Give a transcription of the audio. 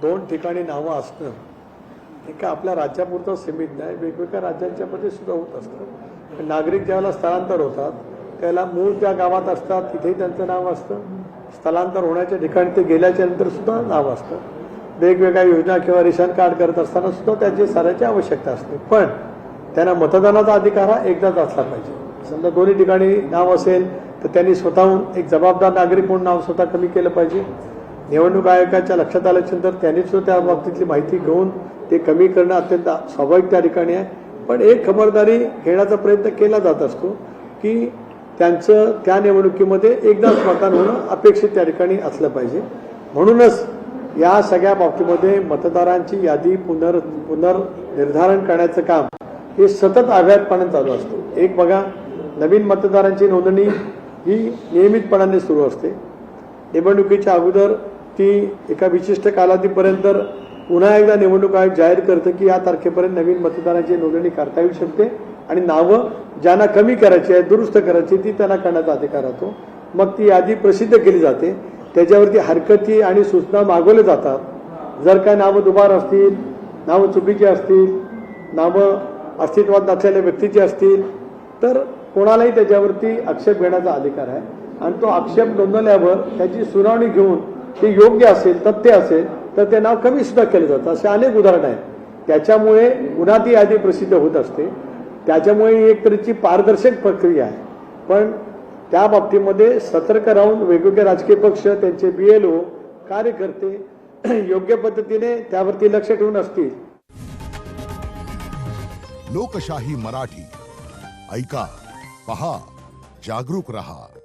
दोन ठिकाणी नावं असणं हे काय आपल्या राज्यापुरतं सीमित नाही, वेगवेगळ्या राज्यांच्यामध्ये सुद्धा होत असतं. नागरिक ज्यावेळेला स्थलांतर होतात त्याला मूळ त्या गावात असतात, तिथेही त्यांचं नाव असतं. स्थलांतर होण्याच्या ठिकाणी ते गेल्याच्या नंतर सुद्धा नाव असतं. वेगवेगळ्या योजना किंवा रेशन कार्ड करत असताना सुद्धा त्याची साऱ्याची आवश्यकता असते. पण त्यांना मतदानाचा अधिकार हा एकदाच असला पाहिजे. समजा दोन्ही ठिकाणी नाव असेल तर त्यांनी स्वतःहून एक जबाबदार नागरिक म्हणून नाव स्वतः कमी केलं पाहिजे. निवडणूक आयोगाच्या लक्षात आल्यानंतर त्यांनी सुद्धा त्या बाबतीतली माहिती घेऊन ते कमी करणं अत्यंत स्वाभाविक त्या ठिकाणी आहे. पण एक खबरदारी घेण्याचा प्रयत्न केला जात असतो की त्यांचं त्या निवडणुकीमध्ये एकदाच मतदान होणं अपेक्षित त्या असलं पाहिजे. म्हणूनच या सगळ्या बाबतीमध्ये मतदारांची यादी पुनर्निर्धारण करण्याचं काम हे सतत अव्याहतपणे चालू असतं. एक बघा, नवीन मतदारांची नोंदणी ही नियमितपणाने सुरू असते. निवडणुकीच्या अगोदर ती एका विशिष्ट कालावधीपर्यंत पुन्हा एकदा निवडणूक आयोग जाहीर करतं की या तारखेपर्यंत नवीन मतदारांची नोंदणी करता येऊ शकते आणि नावं ज्यांना कमी करायची आहे, दुरुस्त करायची, ती त्यांना करण्याचा अधिकार राहतो. मग ती यादी प्रसिद्ध केली जाते, त्याच्यावरती हरकती आणि सूचना मागवल्या जातात. जर काय नावं दुबार असतील, नावं चुकीची असतील, नावं अस्तित्वात नसलेल्या व्यक्तीची असतील तर कोणालाही त्याच्यावरती आक्षेप घेण्याचा अधिकार आहे. आणि तो आक्षेप नोंदवल्यावर त्याची सुनावणी घेऊन ते योग्य असेल, तथ्य असेल तर ते नाव कमी सुद्धा केलं जातं. असे अनेक उदाहरणं आहेत. त्याच्यामुळे पुन्हा ती यादी प्रसिद्ध होत असते. त्याच्यामुळे ही एक तऱ्हेची पारदर्शक प्रक्रिया आहे. पण त्या बाबतीमध्ये सतर्क राहून वेगवेगळे राजकीय पक्ष, त्यांचे BLO, कार्यकर्ते योग्य पद्धतीने त्यावरती लक्ष ठेवून असतील. लोकशाही मराठी ऐका, पहा, जागरूक रहा.